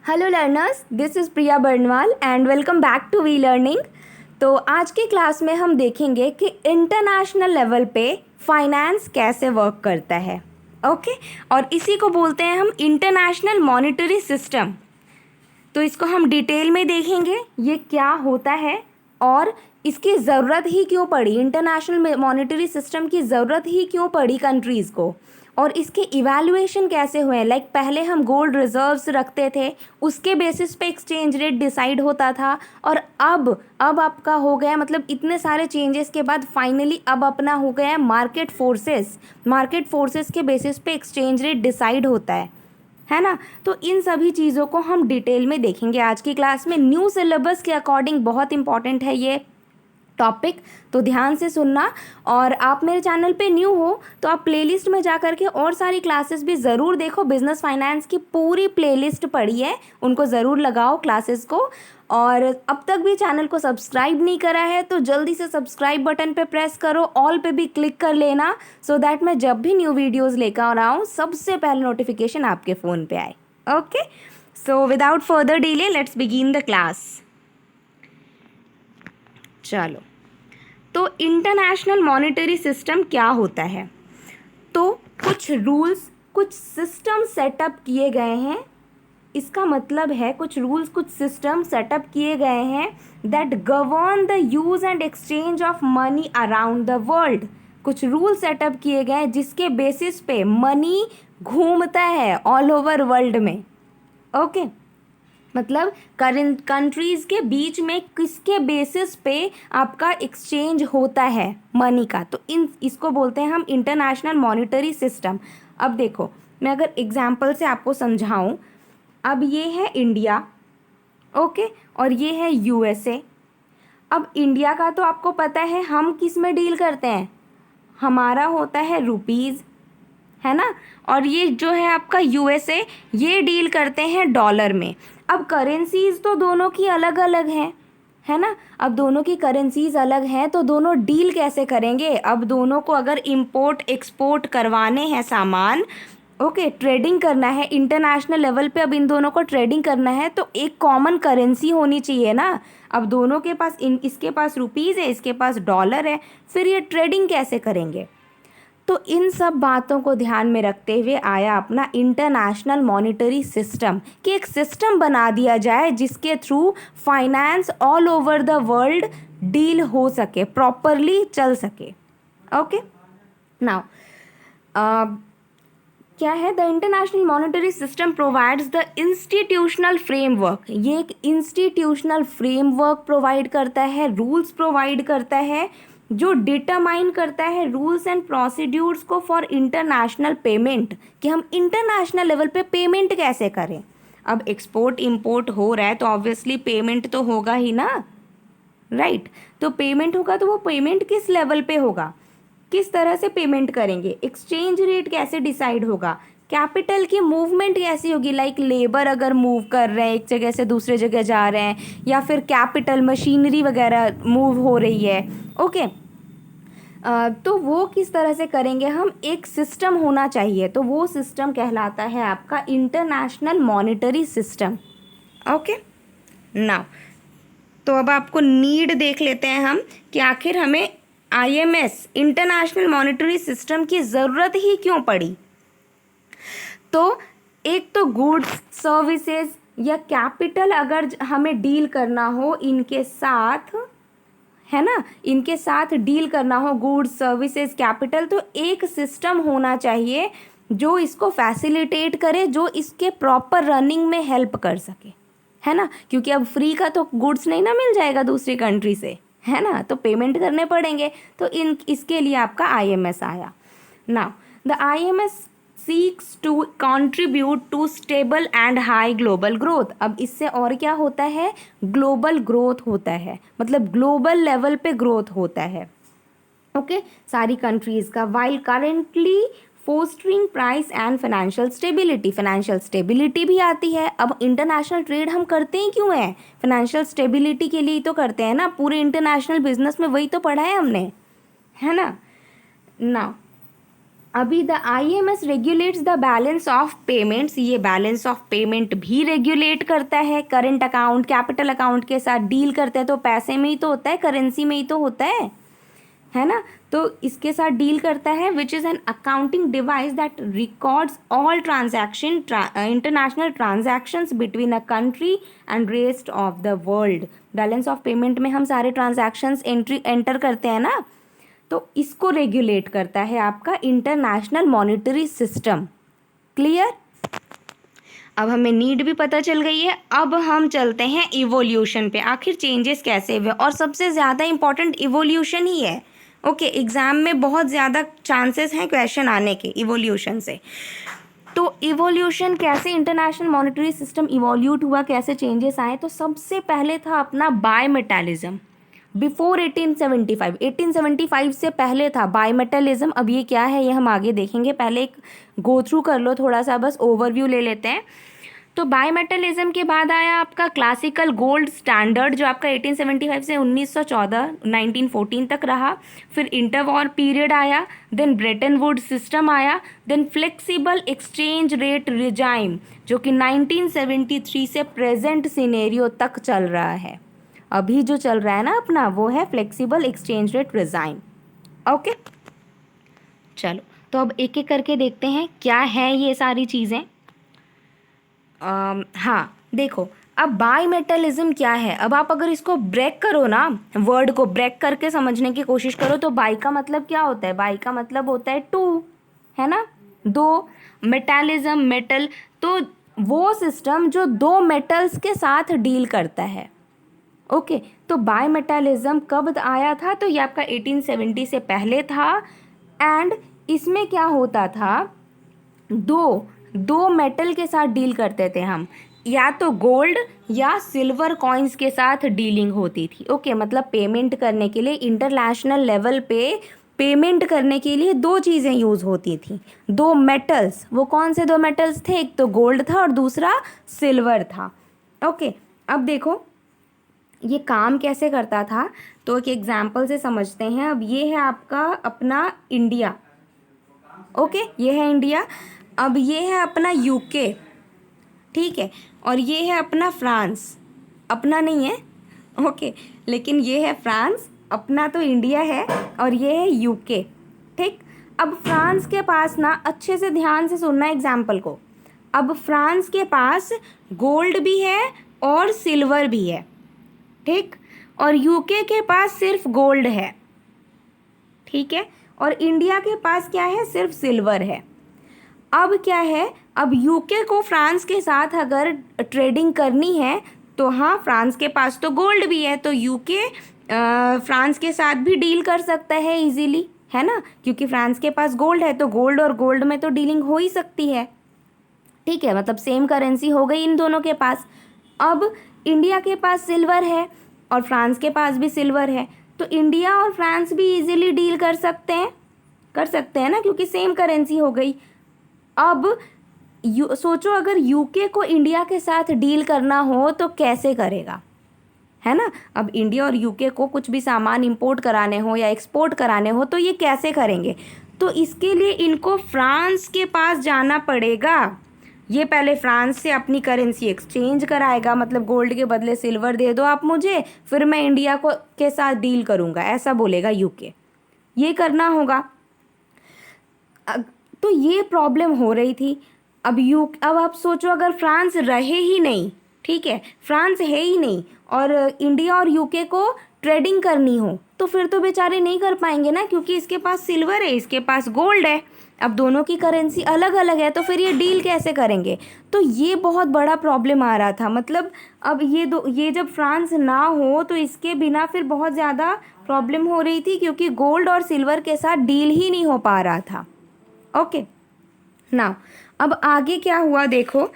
Hello learners, this is Priya Barnwal and welcome back to V learning. तो आज की class में हम देखेंगे कि इंटरनेशनल लेवल पे फाइनेंस कैसे वर्क करता है। ओके और इसी को बोलते हैं हम इंटरनेशनल मॉनेटरी सिस्टम। तो इसको हम डिटेल में देखेंगे ये क्या होता है और इसकी ज़रूरत ही क्यों पड़ी, इंटरनेशनल मॉनेटरी सिस्टम की ज़रूरत ही क्यों पड़ी कंट्रीज़ को, और इसके इवैल्यूएशन कैसे हुए। लाइक पहले हम गोल्ड रिजर्व्स रखते थे, उसके बेसिस पे एक्सचेंज रेट डिसाइड होता था, और अब आपका हो गया, मतलब इतने सारे चेंजेस के बाद फाइनली अब अपना हो गया है मार्केट फोर्सेस के बेसिस पे एक्सचेंज रेट डिसाइड होता है ना। तो इन सभी चीज़ों को हम डिटेल में देखेंगे आज की क्लास में। न्यू सिलेबस के अकॉर्डिंग बहुत इंपॉर्टेंट है ये टॉपिक, तो ध्यान से सुनना। और आप मेरे चैनल पे न्यू हो तो आप प्लेलिस्ट में जा करके और सारी क्लासेस भी ज़रूर देखो। बिजनेस फाइनेंस की पूरी प्लेलिस्ट पड़ी है, उनको ज़रूर लगाओ क्लासेस को। और अब तक भी चैनल को सब्सक्राइब नहीं करा है तो जल्दी से सब्सक्राइब बटन पे प्रेस करो, ऑल पे भी क्लिक कर लेना, सो दैट मैं जब भी न्यू वीडियोज़ लेकर आऊँ सबसे पहले नोटिफिकेशन आपके फ़ोन पे आए। Okay, so without further delay let's begin the class. चलो, तो इंटरनेशनल मॉनेटरी सिस्टम क्या होता है। तो कुछ रूल्स, कुछ सिस्टम सेटअप किए गए हैं। इसका मतलब है कुछ रूल्स, कुछ सिस्टम सेटअप किए गए हैं that govern the use and exchange of money around the world. कुछ रूल सेटअप किए गए हैं जिसके बेसिस पे मनी घूमता है ऑल ओवर वर्ल्ड में। ओके, मतलब कंट्रीज़ के बीच में किसके बेसिस पे आपका एक्सचेंज होता है मनी का, तो इसको बोलते हैं हम इंटरनेशनल मॉनेटरी सिस्टम। अब देखो, मैं अगर एग्जांपल से आपको समझाऊं, अब ये है इंडिया, ओके, और ये है यूएसए। अब इंडिया का तो आपको पता है हम किस में डील करते हैं, हमारा होता है रुपीज़, है ना। और ये जो है आपका यूएसए, ये डील करते हैं डॉलर में। अब करेंसीज तो दोनों की अलग अलग हैं, है ना। अब दोनों की करेंसीज अलग हैं तो दोनों डील कैसे करेंगे। अब दोनों को अगर इंपोर्ट एक्सपोर्ट करवाने हैं सामान, ओके, ट्रेडिंग करना है इंटरनेशनल लेवल पे, अब इन दोनों को ट्रेडिंग करना है तो एक कॉमन करेंसी होनी चाहिए ना। अब दोनों के पास इसके पास रुपीज़ है, इसके पास डॉलर है, फिर ये ट्रेडिंग कैसे करेंगे। तो इन सब बातों को ध्यान में रखते हुए आया अपना इंटरनेशनल मॉनेटरी सिस्टम, कि एक सिस्टम बना दिया जाए जिसके through finance all over the world deal हो सके, प्रॉपरली चल सके। ओके, नाउ क्या है, the international monetary system provides the institutional framework. ये एक इंस्टीट्यूशनल फ्रेमवर्क प्रोवाइड करता है, रूल्स प्रोवाइड करता है, जो डिटरमाइन करता है रूल्स एंड प्रोसीड्यूर्स को फॉर इंटरनेशनल पेमेंट, कि हम इंटरनेशनल लेवल पे पेमेंट कैसे करें। अब एक्सपोर्ट इंपोर्ट हो रहा है तो ऑब्वियसली पेमेंट तो होगा ही ना, राइट। तो पेमेंट होगा तो वो पेमेंट किस लेवल पे होगा, किस तरह से पेमेंट करेंगे, एक्सचेंज रेट कैसे डिसाइड होगा, कैपिटल की मूवमेंट कैसी होगी, लाइक लेबर अगर मूव कर रहे हैं एक जगह से दूसरे जगह जा रहे हैं, या फिर कैपिटल मशीनरी वगैरह मूव हो रही है, ओके। तो वो किस तरह से करेंगे हम, एक सिस्टम होना चाहिए, तो वो सिस्टम कहलाता है आपका international monetary system. Okay, now तो अब आपको नीड देख लेते हैं हम कि आखिर हमें आईएमएस इंटरनेशनल मॉनेटरी सिस्टम की ज़रूरत ही क्यों पड़ी। तो एक तो गुड्स सर्विसेज या कैपिटल अगर हमें डील करना हो इनके साथ, है ना, इनके साथ डील करना हो, गुड्स सर्विसेज कैपिटल, तो एक सिस्टम होना चाहिए जो इसको फैसिलिटेट करे, जो इसके प्रॉपर रनिंग में हेल्प कर सके, है ना। क्योंकि अब फ्री का तो गुड्स नहीं ना मिल जाएगा दूसरी कंट्री से, है ना, तो पेमेंट करने पड़ेंगे। तो इसके लिए आपका आईएमएस आया। Now the IMS seeks to contribute to stable and high global growth. अब इससे और क्या होता है, ग्लोबल ग्रोथ होता है, मतलब ग्लोबल लेवल पे ग्रोथ होता है, ओके, सारी कंट्रीज़ का, while currently fostering price and financial stability. Financial stability भी आती है। अब इंटरनेशनल ट्रेड हम करते ही क्यों हैं, फाइनेंशियल स्टेबिलिटी के लिए तो करते हैं ना, पूरे इंटरनेशनल बिजनेस में वही तो पढ़ा है हमने, है ना। नाउ अभी the IMS regulates the balance of payments, ये बैलेंस ऑफ पेमेंट भी रेगुलेट करता है। करंट अकाउंट कैपिटल अकाउंट के साथ डील करते हैं तो पैसे में ही तो होता है, करेंसी में ही तो होता है ना। तो इसके साथ डील करता है, which is an accounting device that records all transaction international transactions between a country and rest of the world. Balance of payment में हम सारे ट्रांजैक्शंस एंटर करते हैं ना, तो इसको रेगुलेट करता है आपका इंटरनेशनल मॉनेटरी सिस्टम। क्लियर? अब हमें नीड भी पता चल गई है। अब हम चलते हैं इवोल्यूशन पे, आखिर चेंजेस कैसे हुए, और सबसे ज़्यादा इंपॉर्टेंट इवोल्यूशन ही है। ओके, एग्ज़ाम में बहुत ज़्यादा चांसेस हैं क्वेश्चन आने के इवोल्यूशन से। तो इवोल्यूशन कैसे इंटरनेशनल मॉनेटरी सिस्टम इवोल्यूट हुआ, कैसे चेंजेस आए, तो सबसे पहले था अपना बायमेटालिज्म। बिफोर 1875, 1875 से पहले था बायमेटलिज्म। अब ये क्या है ये हम आगे देखेंगे, पहले एक गो थ्रू कर लो, थोड़ा सा बस ओवरव्यू ले लेते हैं। तो बायमेटलिज्म के बाद आया आपका क्लासिकल गोल्ड स्टैंडर्ड, जो आपका 1875 से 1914 1914 तक रहा। फिर इंटरवॉर पीरियड आया, देन ब्रेटन वुड सिस्टम आया, then flexible exchange rate regime, जो कि 1973 से प्रेजेंट सिनेरियो तक चल रहा है। अभी जो चल रहा है ना अपना, वो है flexible exchange rate regime. Okay, चलो तो अब एक एक करके देखते हैं क्या है ये सारी चीज़ें। हाँ देखो, अब बायमेटलिज्म क्या है। अब आप अगर इसको ब्रेक करो ना, वर्ड को ब्रेक करके समझने की कोशिश करो, तो बाई का मतलब क्या होता है, बाई का मतलब होता है टू, है ना, दो। मेटालिज्म मेटल, तो वो सिस्टम जो दो मेटल्स के साथ डील करता है। ओके, तो बायमेटालिज्म कब आया था, तो ये आपका 1870 से पहले था। एंड इसमें क्या होता था, दो मेटल के साथ डील करते थे हम, या तो गोल्ड या सिल्वर कॉइन्स के साथ डीलिंग होती थी। ओके, मतलब पेमेंट करने के लिए इंटरनेशनल लेवल पे पेमेंट करने के लिए दो चीज़ें यूज़ होती थी, दो मेटल्स। वो कौन से दो मेटल्स थे, एक तो गोल्ड था और दूसरा सिल्वर था। ओके, अब देखो ये काम कैसे करता था, तो एक एग्जाम्पल से समझते हैं। अब ये है आपका अपना इंडिया। ओके, ये है इंडिया। अब ये है अपना यूके, ठीक है, और ये है अपना फ्रांस। अपना नहीं है, ओके, लेकिन ये है फ्रांस, अपना तो इंडिया है, और ये है यूके। ठीक, अब फ्रांस के पास ना, अच्छे से ध्यान से सुनना एग्जाम्पल को। अब फ्रांस के पास गोल्ड भी है और सिल्वर भी है, ठीक, और यूके के पास सिर्फ गोल्ड है, ठीक है, और इंडिया के पास क्या है, सिर्फ सिल्वर है। अब क्या है, अब यूके को फ्रांस के साथ अगर ट्रेडिंग करनी है, तो हाँ, फ्रांस के पास तो गोल्ड भी है, तो यूके फ्रांस के साथ भी डील कर सकता है इजीली, है ना, क्योंकि फ्रांस के पास गोल्ड है, तो गोल्ड और गोल्ड में तो डीलिंग हो ही सकती है। ठीक है, मतलब सेम करेंसी हो गई इन दोनों के पास। अब इंडिया के पास सिल्वर है और फ्रांस के पास भी सिल्वर है, तो इंडिया और फ्रांस भी इजीली डील कर सकते हैं ना, क्योंकि सेम करेंसी हो गई। अब सोचो अगर यूके को इंडिया के साथ डील करना हो तो कैसे करेगा, है ना। अब इंडिया और यूके को कुछ भी सामान इंपोर्ट कराने हो या एक्सपोर्ट कराने हो तो ये कैसे करेंगे, तो इसके लिए इनको फ्रांस के पास जाना पड़ेगा। ये पहले फ्रांस से अपनी करेंसी एक्सचेंज कराएगा, मतलब गोल्ड के बदले सिल्वर दे दो आप मुझे, फिर मैं इंडिया को के साथ डील करूँगा, ऐसा बोलेगा यूके। ये करना होगा। तो ये प्रॉब्लम हो रही थी। अब आप सोचो अगर फ्रांस रहे ही नहीं, ठीक है, फ्रांस है ही नहीं, और इंडिया और यूके को ट्रेडिंग करनी हो, तो फिर तो बेचारे नहीं कर पाएंगे ना, क्योंकि इसके पास सिल्वर है, इसके पास गोल्ड है। अब दोनों की करेंसी अलग अलग है, तो फिर ये डील कैसे करेंगे। तो ये बहुत बड़ा प्रॉब्लम आ रहा था। मतलब अब ये जब फ्रांस ना हो तो इसके बिना फिर बहुत ज़्यादा प्रॉब्लम हो रही थी, क्योंकि गोल्ड और सिल्वर के साथ डील ही नहीं हो पा रहा था। ओके, नाउ अब आगे क्या हुआ देखो।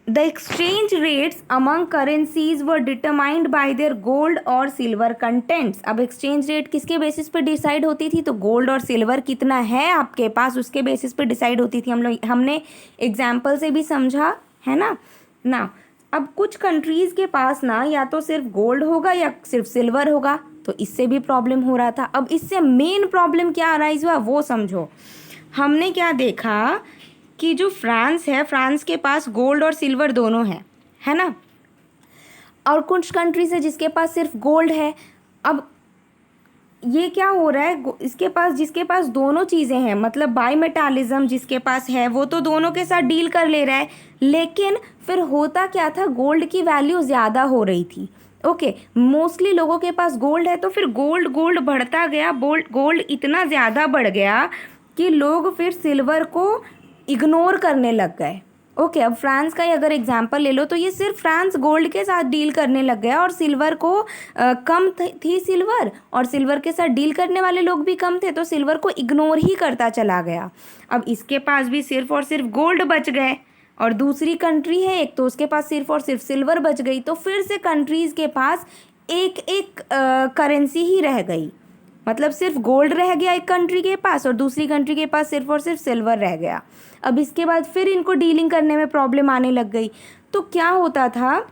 The exchange rates among currencies were determined by there gold और सिल्वर कंटेंट्स। अब एक्सचेंज रेट किसके बेसिस पे डिसाइड होती थी, तो गोल्ड और सिल्वर कितना है आपके पास उसके बेसिस पे डिसाइड होती थी। हमने एग्जाम्पल से भी समझा है ना। अब कुछ कंट्रीज़ के पास ना या तो सिर्फ गोल्ड होगा या सिर्फ सिल्वर होगा, तो इससे भी प्रॉब्लम हो रहा था। अब इससे मेन प्रॉब्लम क्या अराइज हुआ वो समझो। हमने क्या देखा कि जो फ्रांस है, फ्रांस के पास गोल्ड और सिल्वर दोनों है ना, और कुछ कंट्रीज है जिसके पास सिर्फ गोल्ड है। अब ये क्या हो रहा है, इसके पास, जिसके पास दोनों चीज़ें हैं, मतलब बाईमेटालिज्म जिसके पास है वो तो दोनों के साथ डील कर ले रहा है, लेकिन फिर होता क्या था, गोल्ड की वैल्यू ज़्यादा हो रही थी। ओके, मोस्टली लोगों के पास गोल्ड है, तो फिर गोल्ड बढ़ता गया, गोल्ड इतना ज़्यादा बढ़ गया कि लोग फिर सिल्वर को इग्नोर करने लग गए। ओके, अब फ्रांस का ही अगर एग्जांपल ले लो तो ये सिर्फ फ्रांस गोल्ड के साथ डील करने लग गया, और सिल्वर को कम थी सिल्वर, और सिल्वर के साथ डील करने वाले लोग भी कम थे, तो सिल्वर को इग्नोर ही करता चला गया। अब इसके पास भी सिर्फ और सिर्फ गोल्ड बच गए, और दूसरी कंट्री है एक, तो उसके पास सिर्फ और सिर्फ सिल्वर बच गई, तो फिर से कंट्रीज़ के पास एक एक करेंसी ही रह गई। मतलब सिर्फ गोल्ड रह गया एक कंट्री के पास, और दूसरी कंट्री के पास सिर्फ और सिर्फ सिल्वर रह गया। अब इसके बाद फिर इनको डीलिंग करने में प्रॉब्लम आने लग गई। तो क्या होता था,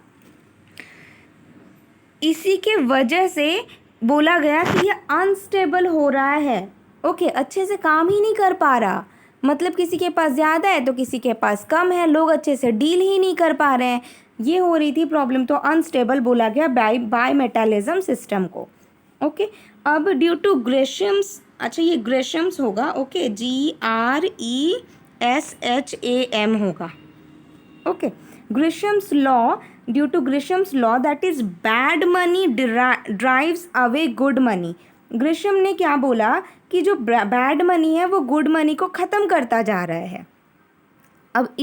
इसी के वजह से बोला गया कि ये अनस्टेबल हो रहा है। ओके, अच्छे से काम ही नहीं कर पा रहा, मतलब किसी के पास ज़्यादा है तो किसी के पास कम है, लोग अच्छे से डील ही नहीं कर पा रहे हैं, ये हो रही थी प्रॉब्लम। तो अनस्टेबल बोला गया बाईमेटालिज्म सिस्टम को। ओके, अब ड्यू टू ग्रेशम्स, अच्छा ये ग्रेशम्स होगा, ओके, GRESHAM होगा। Okay, Gresham's law, due to Gresham's law that is bad money drives away good money. Gresham ने क्या बोला कि जो बैड मनी है वो गुड मनी को ख़त्म करता जा रहा है। अब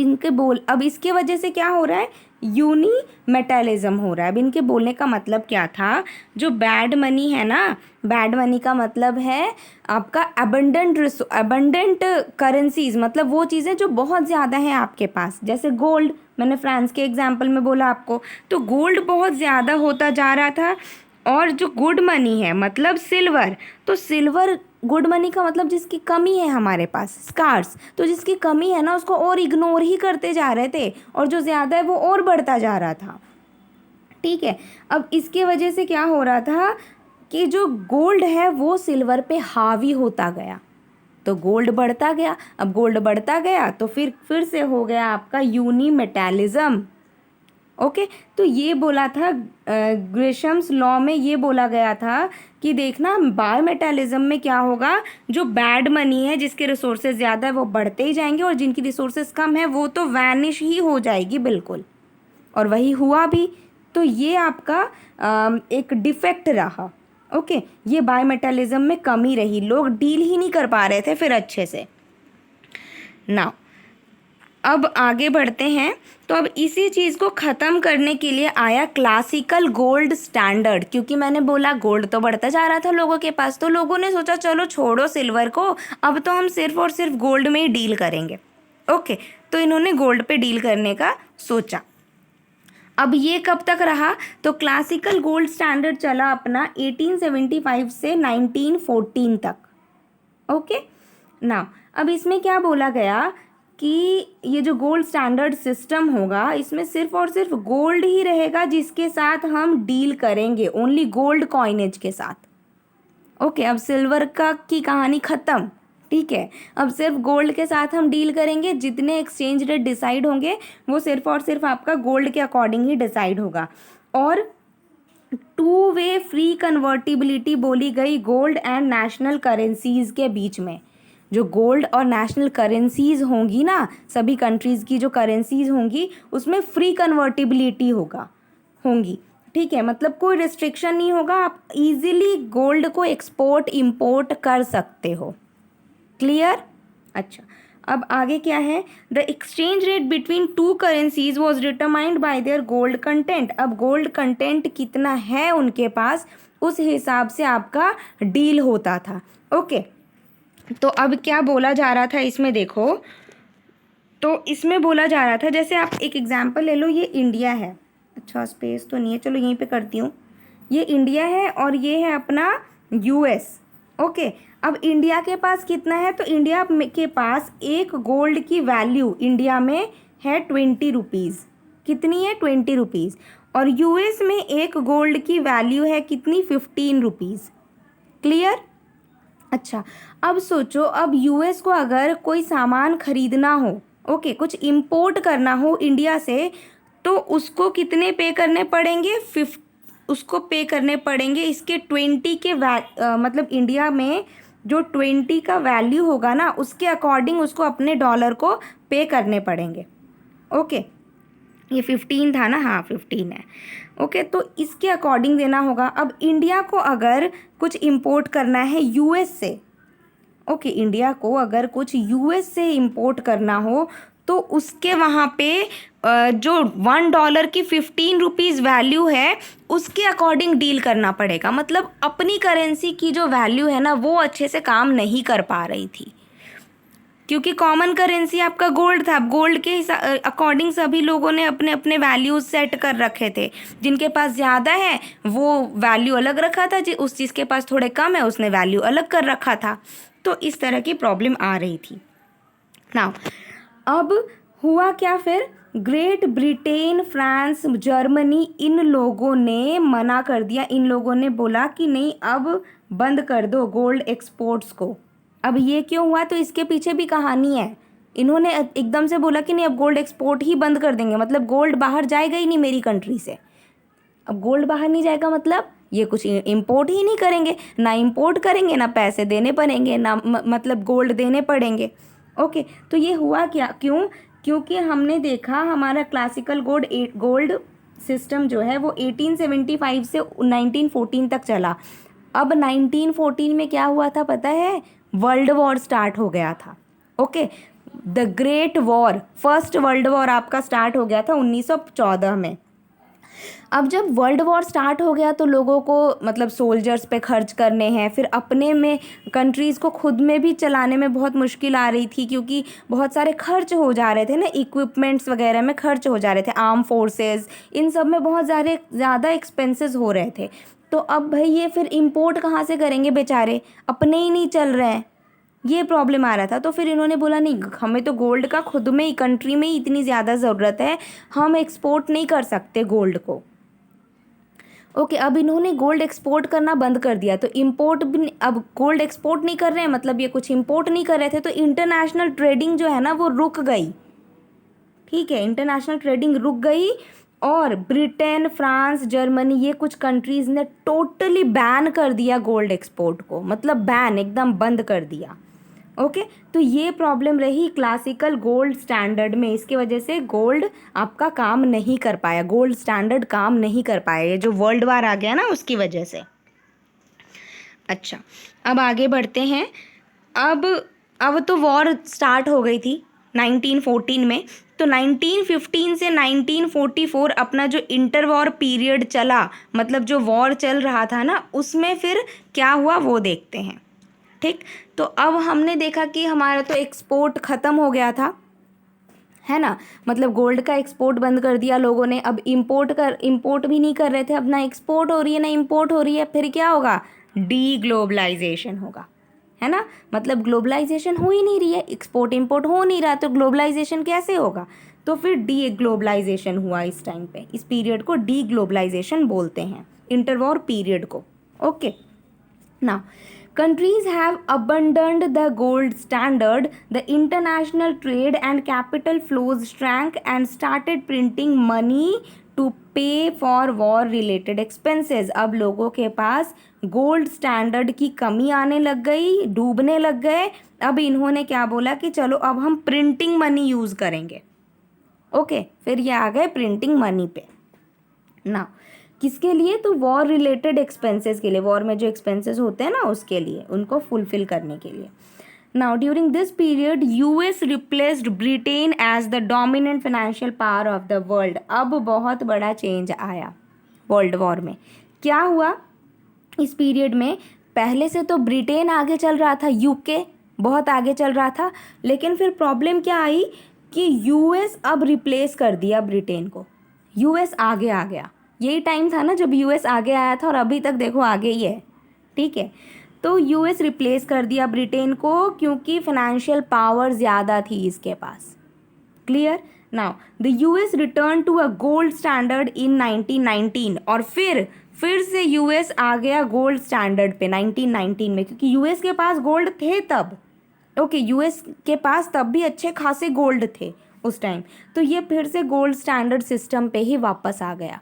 इसके वजह से क्या हो रहा है, यूनिमेटालिज्म हो रहा है। अब इनके बोलने का मतलब क्या था, जो बैड मनी है ना, बैड मनी का मतलब है आपका अबंडेंट करेंसीज, मतलब वो चीज़ें जो बहुत ज़्यादा हैं आपके पास, जैसे गोल्ड, मैंने फ्रांस के एग्जांपल में बोला आपको, तो गोल्ड बहुत ज़्यादा होता जा रहा था। और जो गुड मनी है मतलब सिल्वर, तो सिल्वर, गुड मनी का मतलब जिसकी कमी है हमारे पास, स्कार्स, तो जिसकी कमी है ना उसको और इग्नोर ही करते जा रहे थे, और जो ज़्यादा है वो और बढ़ता जा रहा था। ठीक है, अब इसके वजह से क्या हो रहा था कि जो गोल्ड है वो सिल्वर पे हावी होता गया, तो गोल्ड बढ़ता गया। अब गोल्ड बढ़ता गया तो फिर से हो गया आपका यूनिमेटालिज्म। ओके, तो ये बोला था ग्रेशम्स लॉ में, ये बोला गया था कि देखना बायोमेटालिज्म में क्या होगा, जो बैड मनी है जिसके रिसोर्सेज ज़्यादा है वो बढ़ते ही जाएंगे, और जिनकी रिसोर्सेज कम है वो तो वैनिश ही हो जाएगी बिल्कुल, और वही हुआ भी। तो ये आपका एक डिफेक्ट रहा। ओके, ये बायोमेटालिज्म में कमी रही, लोग डील ही नहीं कर पा रहे थे फिर अच्छे से। नाउ अब आगे बढ़ते हैं। तो अब इसी चीज़ को ख़त्म करने के लिए आया क्लासिकल गोल्ड स्टैंडर्ड, क्योंकि मैंने बोला गोल्ड तो बढ़ता जा रहा था लोगों के पास, तो लोगों ने सोचा चलो छोड़ो सिल्वर को, अब तो हम सिर्फ और सिर्फ गोल्ड में ही डील करेंगे। ओके, तो इन्होंने गोल्ड पे डील करने का सोचा। अब ये कब तक रहा, तो क्लासिकल गोल्ड स्टैंडर्ड चला अपना 1875 से 1914 तक। ओके, ना अब इसमें क्या बोला गया कि ये जो गोल्ड स्टैंडर्ड सिस्टम होगा इसमें सिर्फ और सिर्फ गोल्ड ही रहेगा जिसके साथ हम डील करेंगे, ओनली गोल्ड कॉइनेज के साथ। ओके, अब सिल्वर का की कहानी ख़त्म। ठीक है, अब सिर्फ गोल्ड के साथ हम डील करेंगे, जितने एक्सचेंज रेट डिसाइड होंगे वो सिर्फ और सिर्फ आपका गोल्ड के अकॉर्डिंग ही डिसाइड होगा। और 2 वे फ्री कन्वर्टिबिलिटी बोली गई गोल्ड एंड नेशनल करेंसीज के बीच में। जो गोल्ड और नेशनल करेंसीज होंगी ना, सभी कंट्रीज़ की जो करेंसीज होंगी उसमें फ्री कन्वर्टिबिलिटी होंगी। ठीक है, मतलब कोई रिस्ट्रिक्शन नहीं होगा, आप इजीली गोल्ड को एक्सपोर्ट इंपोर्ट कर सकते हो। क्लियर? अच्छा, अब आगे क्या है, the exchange rate between two currencies was determined by there gold content. अब गोल्ड कंटेंट कितना है उनके पास, उस हिसाब से आपका डील होता था। ओके, तो अब क्या बोला जा रहा था इसमें देखो, तो इसमें बोला जा रहा था, जैसे आप एक एग्जांपल ले लो, ये इंडिया है, अच्छा स्पेस तो नहीं है, चलो यहीं पे करती हूँ, ये इंडिया है और ये है अपना यूएस। ओके, अब इंडिया के पास कितना है, तो इंडिया के पास एक गोल्ड की वैल्यू इंडिया में है 20 रुपीज़। कितनी है 20 रुपीज़, और यूएस में एक गोल्ड की वैल्यू है कितनी 15 रुपीज़। क्लियर। अच्छा, अब सोचो, अब यूएस को अगर कोई सामान खरीदना हो, ओके, कुछ इंपोर्ट करना हो इंडिया से, तो उसको कितने पे करने पड़ेंगे, उसको पे करने पड़ेंगे इसके 20 के मतलब इंडिया में जो 20 का वैल्यू होगा ना, उसके अकॉर्डिंग उसको अपने डॉलर को पे करने पड़ेंगे। ओके, ये 15 था ना, हाँ 15 है। ओके, तो इसके अकॉर्डिंग देना होगा। अब इंडिया को अगर कुछ इंपोर्ट करना है यूएस से, ओके, इंडिया को अगर कुछ यूएस से इंपोर्ट करना हो, तो उसके वहाँ पे जो $1 की 15 रुपीज़ वैल्यू है, उसके अकॉर्डिंग डील करना पड़ेगा। मतलब अपनी करेंसी की जो वैल्यू है ना, वो अच्छे से काम नहीं कर पा रही थी, क्योंकि कॉमन करेंसी आपका गोल्ड था। गोल्ड के अकॉर्डिंग सभी लोगों ने अपने अपने वैल्यूज सेट कर रखे थे। जिनके पास ज़्यादा है वो वैल्यू अलग रखा था, उस चीज़ के पास थोड़े कम है उसने वैल्यू अलग कर रखा था। तो इस तरह की प्रॉब्लम आ रही थी ना। अब हुआ क्या फिर, ग्रेट ब्रिटेन, फ्रांस, जर्मनी, इन लोगों ने मना कर दिया। इन लोगों ने बोला कि नहीं, अब बंद कर दो गोल्ड एक्सपोर्ट्स को। अब ये क्यों हुआ, तो इसके पीछे भी कहानी है। इन्होंने एकदम से बोला कि नहीं, अब गोल्ड एक्सपोर्ट ही बंद कर देंगे, मतलब गोल्ड बाहर जाएगा ही नहीं मेरी कंट्री से। अब गोल्ड बाहर नहीं जाएगा मतलब ये कुछ इंपोर्ट ही नहीं करेंगे, ना इंपोर्ट करेंगे, ना पैसे देने पड़ेंगे, ना मतलब गोल्ड देने पड़ेंगे। ओके, तो ये हुआ क्या, क्यों, क्योंकि हमने देखा हमारा क्लासिकल गोल्ड सिस्टम जो है वो 1875 से 1914 तक चला। अब 1914 में क्या हुआ था पता है, वर्ल्ड वॉर स्टार्ट हो गया था। Okay, the great war, first world war आपका स्टार्ट हो गया था 1914 में। अब जब वर्ल्ड वॉर स्टार्ट हो गया तो लोगों को मतलब सोल्जर्स पे खर्च करने हैं, फिर अपने में कंट्रीज़ को खुद में भी चलाने में बहुत मुश्किल आ रही थी, क्योंकि बहुत सारे खर्च हो जा रहे थे ना, इक्विपमेंट्स वगैरह में खर्च हो जा रहे थे, आर्म फोर्सेस इन सब में बहुत ज़्यादा एक्सपेंसेस हो रहे थे। तो अब भाई ये फिर इम्पोर्ट कहाँ से करेंगे, बेचारे अपने ही नहीं चल रहे हैं, ये प्रॉब्लम आ रहा था। तो फिर इन्होंने बोला नहीं, हमें तो गोल्ड का खुद में ही कंट्री में ही इतनी ज़्यादा ज़रूरत है, हम एक्सपोर्ट नहीं कर सकते गोल्ड को। ओके, अब इन्होंने गोल्ड एक्सपोर्ट करना बंद कर दिया, तो इंपोर्ट भी, अब गोल्ड एक्सपोर्ट नहीं कर रहे हैं मतलब ये कुछ इंपोर्ट नहीं कर रहे थे, तो इंटरनेशनल ट्रेडिंग जो है ना वो रुक गई। ठीक है, इंटरनेशनल ट्रेडिंग रुक गई, और ब्रिटेन, फ्रांस, जर्मनी, ये कुछ कंट्रीज़ ने टोटली बैन कर दिया गोल्ड एक्सपोर्ट को, मतलब बैन, एकदम बंद कर दिया। ओके, तो ये प्रॉब्लम रही क्लासिकल गोल्ड स्टैंडर्ड में, इसके वजह से गोल्ड आपका काम नहीं कर पाया, गोल्ड स्टैंडर्ड काम नहीं कर पाया, ये जो वर्ल्ड वार आ गया ना उसकी वजह से। अच्छा, अब आगे बढ़ते हैं। अब तो वॉर स्टार्ट हो गई थी 1914 में, तो 1915 से 1944 अपना जो इंटर वॉर पीरियड चला, मतलब जो वॉर चल रहा था ना, उसमें फिर क्या हुआ वो देखते हैं। ठीक, तो अब हमने देखा कि हमारा तो एक्सपोर्ट ख़त्म हो गया था, है ना, मतलब गोल्ड का एक्सपोर्ट बंद कर दिया लोगों ने। अब इंपोर्ट भी नहीं कर रहे थे, अब ना एक्सपोर्ट हो रही है ना इंपोर्ट हो रही है, फिर क्या होगा, डी ग्लोबलाइजेशन होगा, है ना, मतलब ग्लोबलाइजेशन हो ही नहीं रही है, एक्सपोर्ट इंपोर्ट हो नहीं रहा, तो ग्लोबलाइजेशन कैसे होगा। तो फिर डी ग्लोबलाइजेशन हुआ इस टाइम पे, इस पीरियड को डी ग्लोबलाइजेशन बोलते हैं, इंटरवॉर पीरियड को। Okay, now countries have abandoned the gold standard, the international trade and capital flows shrank and started printing money to pay for war related expenses। अब लोगों के पास gold standard की कमी आने लग गई, डूबने लग गए। अब इन्होंने क्या बोला कि चलो अब हम प्रिंटिंग मनी यूज़ करेंगे। ओके, फिर ये आ गए प्रिंटिंग मनी पे ना, किसके लिए, तो वॉर रिलेटेड एक्सपेंसेस के लिए, वॉर में जो एक्सपेंसेस होते हैं ना उसके लिए, उनको फुलफिल करने के लिए। Now during this period US replaced Britain as the dominant financial power of the world. अब बहुत बड़ा चेंज आया वर्ल्ड वॉर में। क्या हुआ इस पीरियड में, पहले से तो ब्रिटेन आगे चल रहा था, यूके बहुत आगे चल रहा था, लेकिन फिर प्रॉब्लम क्या आई कि यूएस अब रिप्लेस कर दिया ब्रिटेन को, यूएस आगे आ गया। यही टाइम था ना जब यूएस आगे आया था, और अभी तक देखो आगे ही है। ठीक है, तो यूएस रिप्लेस कर दिया ब्रिटेन को, क्योंकि फाइनेंशियल पावर ज़्यादा थी इसके पास। Clear. Now the US return to a gold standard in 1919, और फिर से यूएस आ गया गोल्ड स्टैंडर्ड पे 1919 में, क्योंकि यूएस के पास गोल्ड थे तब। ओके, यूएस के पास तब भी अच्छे खासे गोल्ड थे उस टाइम, तो ये फिर से गोल्ड स्टैंडर्ड सिस्टम पे ही वापस आ गया।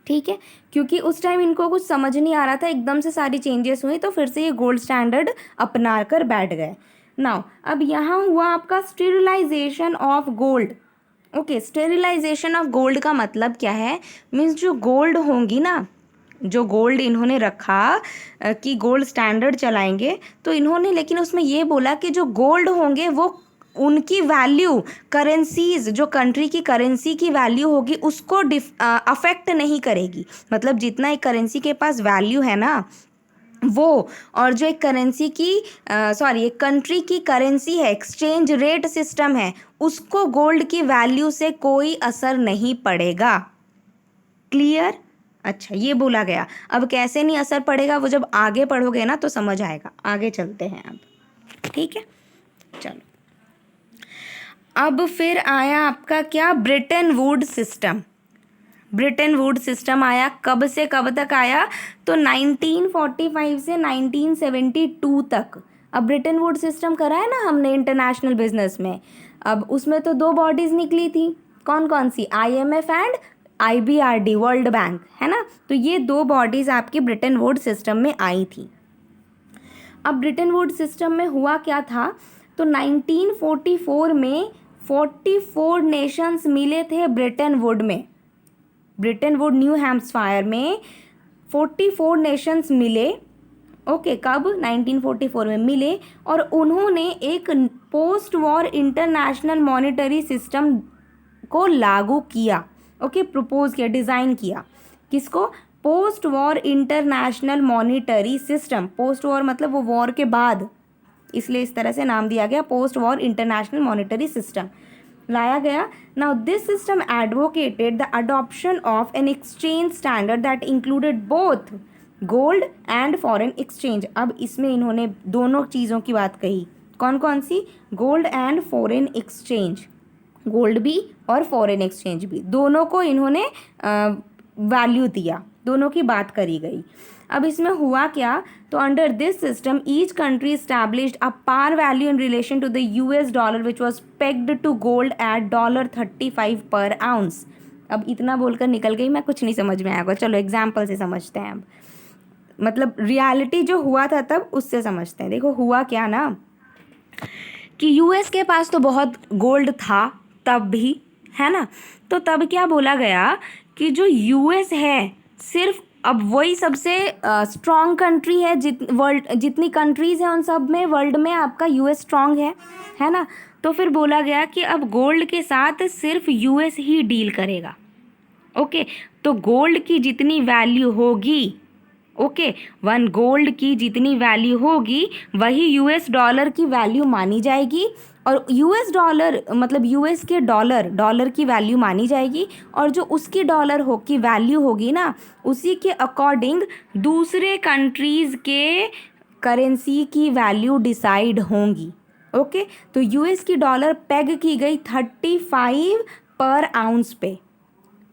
ठीक है, क्योंकि उस टाइम इनको कुछ समझ नहीं आ रहा था, एकदम से सारी चेंजेस हुई, तो फिर से ये गोल्ड स्टैंडर्ड अपना कर बैठ गए। नाउ अब यहाँ हुआ आपका sterilisation of gold. Okay, sterilisation of gold का मतलब क्या है? मीन्स जो गोल्ड होंगी ना, जो गोल्ड इन्होंने रखा कि गोल्ड स्टैंडर्ड चलाएंगे, तो इन्होंने लेकिन उसमें ये बोला कि जो गोल्ड होंगे वो उनकी वैल्यू, करेंसीज, जो कंट्री की करेंसी की वैल्यू होगी उसको अफेक्ट नहीं करेगी। मतलब जितना एक करेंसी के पास वैल्यू है ना वो, और जो एक करेंसी की एक कंट्री की करेंसी है, एक्सचेंज रेट सिस्टम है, उसको गोल्ड की वैल्यू से कोई असर नहीं पड़ेगा। क्लियर? अच्छा, ये बोला गया। अब कैसे नहीं असर पड़ेगा वो जब आगे पढ़ोगे ना तो समझ आएगा। आगे चलते हैं अब। ठीक है, चलो। अब फिर आया आपका क्या? Brayton Wood system. Brayton Wood system आया, कब से कब तक आया? तो 1945 से 1972 तक। अब ब्रेटन वुड सिस्टम करा है ना हमने इंटरनेशनल बिजनेस में। अब उसमें तो 2 बॉडीज़ निकली थी, कौन कौन सी? IMF and IBRD, world bank, है ना। तो ये 2 बॉडीज़ आपकी ब्रेटन वुड सिस्टम में आई थी। अब ब्रेटन वुड सिस्टम में हुआ क्या था? तो 1944 में 44 नेशंस मिले थे ब्रेटन वुड में। ब्रेटन वुड न्यू हैम्पशायर में 44 नेशंस मिले। ओके, कब? 1944 में मिले, और उन्होंने एक post war international monetary system को लागू किया। ओके, प्रपोज किया, डिज़ाइन किया। किसको? Post war international monetary system. Post war मतलब वो वॉर के बाद, इसलिए इस तरह से नाम दिया गया, post war international monetary system लाया गया। Now this system advocated the adoption of an exchange standard that included both gold and foreign exchange. अब इसमें इन्होंने दोनों चीज़ों की बात कही, कौन कौन सी? Gold and foreign exchange, gold भी और फॉरेन एक्सचेंज भी, दोनों को इन्होंने वैल्यू दिया, दोनों की बात करी गई। अब इसमें हुआ क्या? तो under this system each country established a par value in relation to the US dollar which was pegged to gold at $35 per ounce. अब इतना बोलकर निकल गई मैं, कुछ नहीं समझ में आएगा। चलो एग्जाम्पल से समझते हैं। अब मतलब रियलिटी जो हुआ था तब उससे समझते हैं। देखो हुआ क्या ना, कि US के पास तो बहुत गोल्ड था तब भी, है ना। तो तब क्या बोला गया कि जो US है सिर्फ अब वही सबसे स्ट्रॉन्ग कंट्री है, जितनी कंट्रीज़ हैं उन सब में वर्ल्ड में आपका US स्ट्रॉन्ग है ना। तो फिर बोला गया कि अब गोल्ड के साथ सिर्फ US ही डील करेगा। ओके, तो गोल्ड की जितनी वैल्यू होगी, ओके, 1 गोल्ड की जितनी वैल्यू होगी वही US डॉलर की वैल्यू मानी जाएगी, और US डॉलर मतलब US के डॉलर की वैल्यू मानी जाएगी, और जो उसकी डॉलर की वैल्यू होगी ना, उसी के अकॉर्डिंग दूसरे कंट्रीज़ के करेंसी की वैल्यू डिसाइड होंगी। ओके, तो US की डॉलर पेग की गई 35 पर आउंस पे।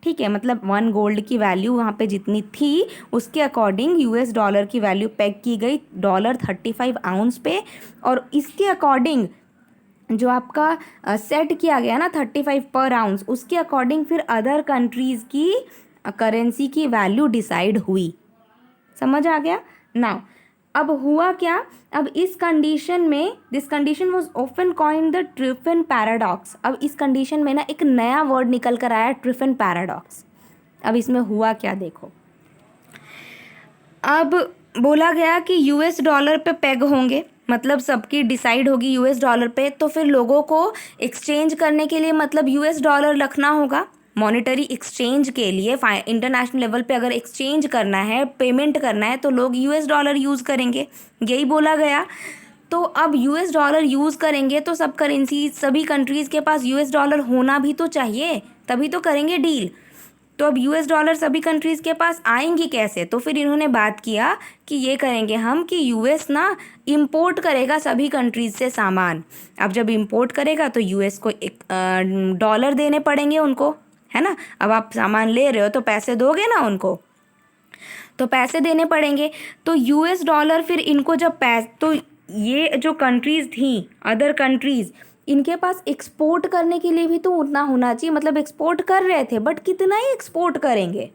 ठीक है, मतलब 1 गोल्ड की वैल्यू वहाँ पे जितनी थी उसके अकॉर्डिंग US डॉलर की वैल्यू पेग की गई $35 आउंस पे, और इसके अकॉर्डिंग जो आपका सेट किया गया ना 35 पर आउंस, उसके अकॉर्डिंग फिर अदर कंट्रीज़ की करेंसी की वैल्यू डिसाइड हुई। समझ आ गया? नाउ अब हुआ क्या? अब इस कंडीशन में, this condition was often coined the Triffin paradox. अब इस कंडीशन में ना एक नया वर्ड निकल कर आया, ट्रिफिन पैराडॉक्स। अब इसमें हुआ क्या देखो, अब बोला गया कि US डॉलर पे पेग होंगे, मतलब सबकी डिसाइड होगी US डॉलर पे, तो फिर लोगों को एक्सचेंज करने के लिए मतलब US डॉलर रखना होगा। मॉनेटरी एक्सचेंज के लिए इंटरनेशनल लेवल पे अगर एक्सचेंज करना है, पेमेंट करना है, तो लोग US डॉलर यूज़ करेंगे, यही बोला गया। तो अब US डॉलर यूज़ करेंगे तो सब करेंसी, सभी कंट्रीज़ के पास US डॉलर होना भी तो चाहिए, तभी तो करेंगे डील। तो अब यूएस डॉलर सभी कंट्रीज़ के पास आएंगी कैसे? तो फिर इन्होंने बात किया कि ये करेंगे हम कि यूएस ना इंपोर्ट करेगा सभी कंट्रीज से सामान। अब जब इंपोर्ट करेगा तो यूएस को एक डॉलर देने पड़ेंगे उनको, है ना। अब आप सामान ले रहे हो तो पैसे दोगे ना उनको, तो पैसे देने पड़ेंगे। तो यूएस डॉलर फिर इनको जब तो ये जो कंट्रीज़ थी, अदर कंट्रीज़, इनके पास एक्सपोर्ट करने के लिए भी तो उतना होना चाहिए। मतलब एक्सपोर्ट कर रहे थे बट कितना ही एक्सपोर्ट करेंगे,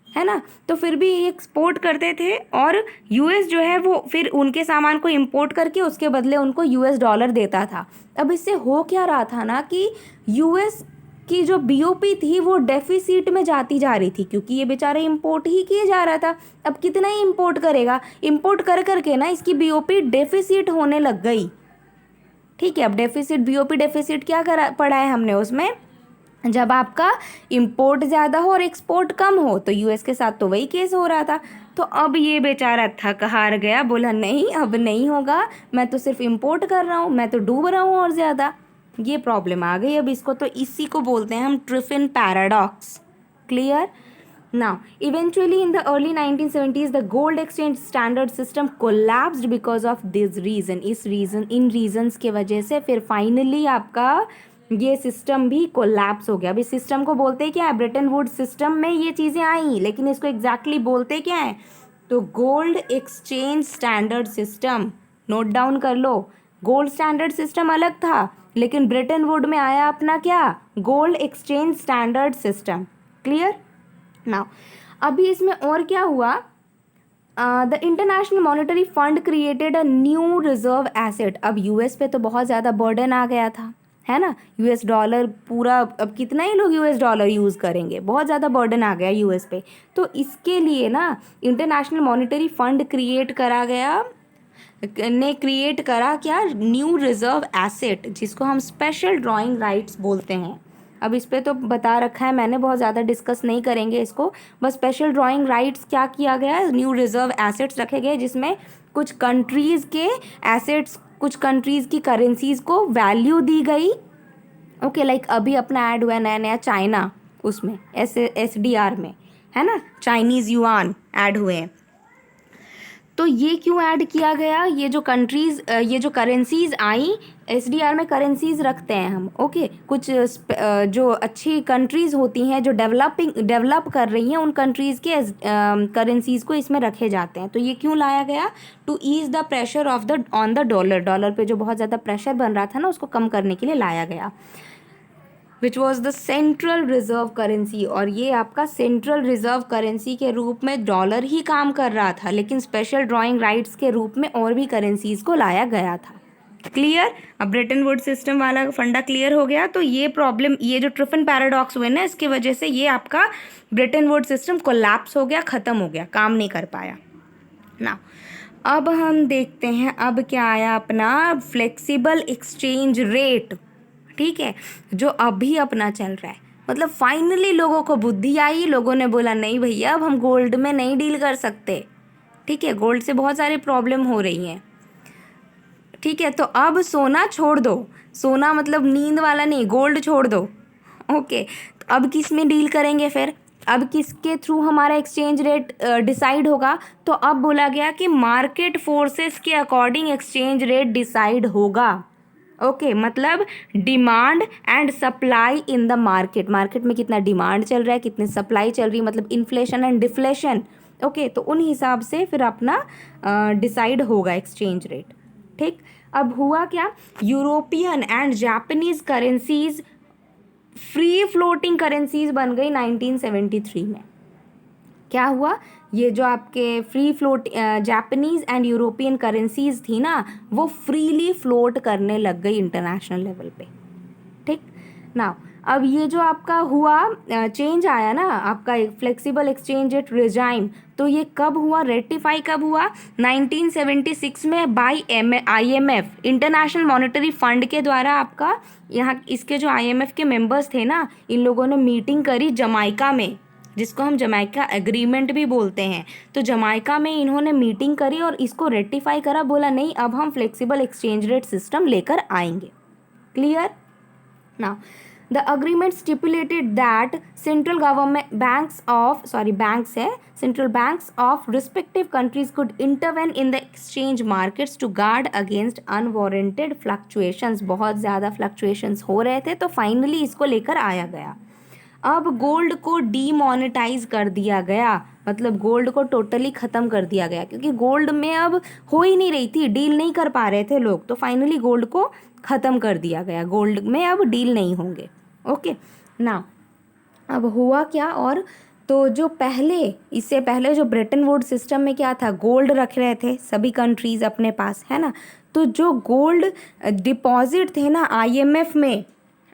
है ना। तो फिर भी एक्सपोर्ट करते थे और यूएस जो है वो फिर उनके सामान को इंपोर्ट करके उसके बदले उनको यूएस डॉलर देता था। अब इससे हो क्या रहा था ना कि यूएस की जो बीओपी थी वो डेफिसिट में जाती जा रही थी, क्योंकि ये बेचारा इंपोर्ट ही किए जा रहा था। अब कितना ही इंपोर्ट करेगा, इंपोर्ट कर करके ना इसकी बीओपी डेफिसिट होने लग गई। ठीक है, अब डेफिसिट, बीओपी डेफिसिट क्या पढ़ा है हमने उसमें, जब आपका इंपोर्ट ज़्यादा हो और एक्सपोर्ट कम हो। तो यूएस के साथ तो वही केस हो रहा था। तो अब ये बेचारा थक हार गया, बोला नहीं अब नहीं होगा, मैं तो सिर्फ इंपोर्ट कर रहा हूँ, मैं तो डूब रहा हूँ और ज़्यादा। ये प्रॉब्लम आ गई अब इसको। तो इसी को बोलते हैं हम Triffin paradox. Clear? Now, eventually in the early 1970s, the gold exchange standard system collapsed because of this reason. In reasons के वजह से फिर finally आपका ये सिस्टम भी कोलैप्स हो गया। अब इस सिस्टम को बोलते क्या है? ब्रेटन वुड्स सिस्टम में ये चीज़ें आई, लेकिन इसको एग्जैक्टली बोलते क्या है? तो gold exchange standard system. Note down कर लो, गोल्ड स्टैंडर्ड सिस्टम अलग था, लेकिन ब्रेटन वुड में आया अपना क्या? Gold exchange standard system. Clear? Now अभी इसमें और क्या हुआ? The international Monetary fund created a new reserve asset. अब यूएस पे तो बहुत ज़्यादा बर्डन आ गया था, है ना। यूएस डॉलर पूरा, अब कितना ही लोग यूएस डॉलर यूज़ करेंगे, बहुत ज़्यादा बर्डन आ गया यूएस पे। तो इसके लिए ना इंटरनेशनल मॉनेटरी फंड क्रिएट करा गया, ने क्रिएट करा क्या? न्यू रिजर्व एसेट, जिसको हम स्पेशल ड्राइंग राइट्स बोलते हैं। अब इस पे तो बता रखा है मैंने, बहुत ज़्यादा डिस्कस नहीं करेंगे इसको। बस स्पेशल ड्राइंग राइट्स क्या किया गया है? न्यू रिजर्व एसेट्स रखे गए, जिसमें कुछ कंट्रीज़ के एसेट्स, कुछ कंट्रीज़ की करेंसीज़ को वैल्यू दी गई। ओके, लाइक अभी अपना ऐड हुआ नया नया चाइना, उसमें SDR में, है ना, चाइनीज़ युआन ऐड हुए हैं। तो ये क्यों ऐड किया गया? ये जो कंट्रीज़, ये जो करेंसीज़ आई, SDR में करेंसीज़ रखते हैं हम। ओके, कुछ जो अच्छी कंट्रीज़ होती हैं, जो डेवलप कर रही हैं, उन कंट्रीज़ के करेंसीज़ को इसमें रखे जाते हैं। तो ये क्यों लाया गया? To ease the pressure on the dollar पे जो बहुत ज़्यादा प्रेशर बन रहा था ना, उसको कम करने के लिए लाया गया। Which was the central reserve currency. और ये आपका सेंट्रल रिजर्व करेंसी के रूप में डॉलर ही काम कर रहा था, लेकिन स्पेशल ड्राइंग राइट्स के रूप में और भी करेंसीज को लाया गया था। क्लियर? अब ब्रेटन वुड सिस्टम वाला फंडा क्लियर हो गया। तो ये प्रॉब्लम, ये जो ट्रिफिन पैराडॉक्स हुए ना, इसकी वजह से ये आपका ब्रेटन वुड सिस्टम कोलैप्स हो गया, ख़त्म हो गया, काम नहीं कर पाया ना। अब हम देखते हैं अब क्या आया अपना फ्लेक्सिबल एक्सचेंज रेट। ठीक है, जो अभी अपना चल रहा है। मतलब फाइनली लोगों को बुद्धि आई, लोगों ने बोला नहीं भैया अब हम गोल्ड में नहीं डील कर सकते। ठीक है, गोल्ड से बहुत सारी प्रॉब्लम हो रही हैं। ठीक है, तो अब सोना छोड़ दो, सोना मतलब नींद वाला नहीं, गोल्ड छोड़ दो। ओके, तो अब किस में डील करेंगे फिर? अब किसके थ्रू हमारा एक्सचेंज रेट डिसाइड होगा? तो अब बोला गया कि मार्केट फोर्सेस के अकॉर्डिंग एक्सचेंज रेट डिसाइड होगा। ओके, मतलब demand and supply in the market. Market में कितना डिमांड चल रहा है, कितनी सप्लाई चल रही है, मतलब इन्फ्लेशन एंड डिफ्लेशन। ओके, तो उन हिसाब से फिर अपना डिसाइड होगा एक्सचेंज रेट। ठीक, अब हुआ क्या? European and Japanese currencies free floating currencies बन गई 1973 में। क्या हुआ? ये जो आपके free float Japanese and European currencies थी ना, वो फ्रीली फ्लोट करने लग गई इंटरनेशनल लेवल पे। ठीक ना, अब ये जो आपका हुआ चेंज आया ना, आपका फ्लेक्सिबल एक्सचेंज रेट रिजाइम, तो ये कब हुआ, रेटिफाई कब हुआ? 1976 में by IMF, International Monetary Fund के द्वारा। आपका यहाँ इसके जो IMF के मेंबर्स थे ना, इन लोगों ने मीटिंग करी जमाइका में, जिसको हम जमाइका एग्रीमेंट भी बोलते हैं। तो जमाइका में इन्होंने मीटिंग करी और इसको रेटिफाई करा, बोला नहीं अब हम फ्लेक्सिबल एक्सचेंज रेट सिस्टम लेकर आएंगे। क्लियर ना? The agreement stipulated that central government banks है central banks of respective countries could intervene in the exchange markets to guard against unwarranted fluctuations. बहुत ज़्यादा फ्लक्चुएशंस हो रहे थे तो फाइनली इसको लेकर आया गया। अब गोल्ड को डीमोनेटाइज कर दिया गया, मतलब गोल्ड को टोटली ख़त्म कर दिया गया, क्योंकि गोल्ड में अब हो ही नहीं रही थी, डील नहीं कर पा रहे थे लोग, तो फाइनली गोल्ड को ख़त्म कर दिया गया। गोल्ड में अब डील नहीं होंगे। ओके ना, अब हुआ क्या, और तो जो इससे पहले जो ब्रेटन वुड सिस्टम में क्या था, गोल्ड रख रहे थे सभी कंट्रीज़ अपने पास, है ना। तो जो गोल्ड डिपॉजिट थे ना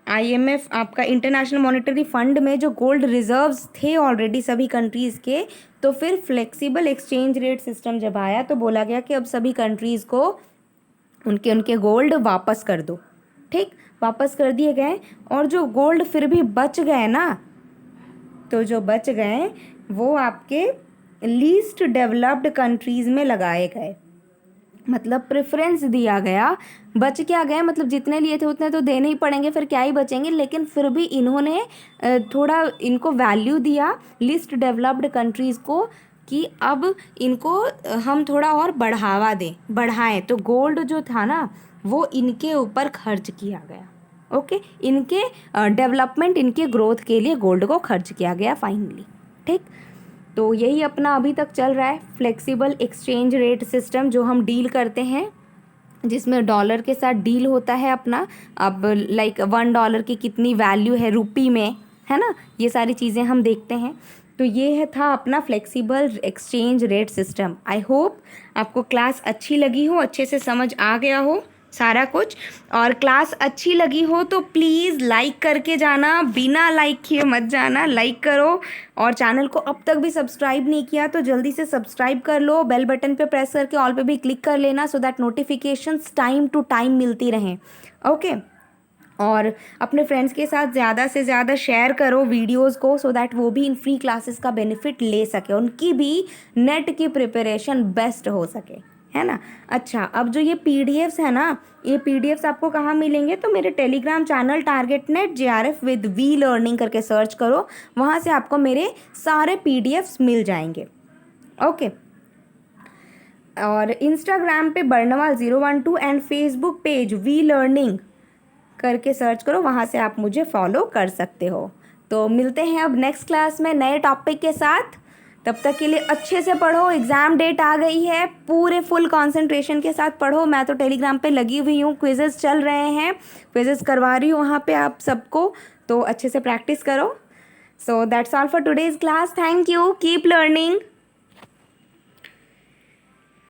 आईएमएफ आपका इंटरनेशनल मॉनेटरी फंड में जो गोल्ड रिजर्व्स थे ऑलरेडी सभी कंट्रीज़ के, तो फिर फ्लेक्सिबल एक्सचेंज रेट सिस्टम जब आया तो बोला गया कि अब सभी कंट्रीज़ को उनके गोल्ड वापस कर दो। ठीक, वापस कर दिए गए। और जो गोल्ड फिर भी बच गए ना, तो जो बच गए वो आपके लीस्ट डेवलप्ड कंट्रीज़ में लगाए गए, मतलब प्रेफरेंस दिया गया। बच क्या गए, मतलब जितने लिए थे उतने तो देने ही पड़ेंगे, फिर क्या ही बचेंगे, लेकिन फिर भी इन्होंने थोड़ा इनको वैल्यू दिया लिस्ट डेवलप्ड कंट्रीज़ को कि अब इनको हम थोड़ा और बढ़ाएं। तो गोल्ड जो था ना वो इनके ऊपर खर्च किया गया। ओके, इनके डेवलपमेंट, इनके ग्रोथ के लिए गोल्ड को खर्च किया गया फाइनली। ठीक, तो यही अपना अभी तक चल रहा है फ्लेक्सिबल एक्सचेंज रेट सिस्टम, जो हम डील करते हैं, जिसमें डॉलर के साथ डील होता है अपना। अब लाइक $1 की कितनी वैल्यू है रुपी में, है ना, ये सारी चीज़ें हम देखते हैं। तो ये था अपना flexible exchange rate system. I hope आपको क्लास अच्छी लगी हो, अच्छे से समझ आ गया हो सारा कुछ। और क्लास अच्छी लगी हो तो प्लीज़ लाइक करके जाना, बिना लाइक किए मत जाना, लाइक करो। और चैनल को अब तक भी सब्सक्राइब नहीं किया तो जल्दी से सब्सक्राइब कर लो, बेल बटन पे प्रेस करके ऑल पे भी क्लिक कर लेना, so that notifications time to time मिलती रहें। ओके, और अपने फ्रेंड्स के साथ ज़्यादा से ज़्यादा शेयर करो वीडियोस को, सो दैट वो भी इन फ्री क्लासेस का बेनिफिट ले सके, उनकी भी नेट की प्रिपरेशन बेस्ट हो सके, है ना। अच्छा, अब जो ये पीडीएफ्स है ना, ये पीडीएफ्स आपको कहाँ मिलेंगे, तो मेरे telegram channel target net JRF with we learning करके सर्च करो, वहाँ से आपको मेरे सारे पीडीएफ्स मिल जाएंगे। ओके, और इंस्टाग्राम पे Barnwal 012 and Facebook page V learning करके सर्च करो, वहाँ से आप मुझे फॉलो कर सकते हो। तो मिलते हैं अब नेक्स्ट क्लास में नए टॉपिक के साथ। तब तक के लिए अच्छे से पढ़ो, एग्ज़ाम डेट आ गई है, पूरे फुल कंसंट्रेशन के साथ पढ़ो। मैं तो टेलीग्राम पे लगी हुई हूँ, क्विजेस चल रहे हैं, क्विजेस करवा रही हूँ वहाँ पे आप सबको, तो अच्छे से प्रैक्टिस करो। So that's all for today's class. Thank you, keep learning.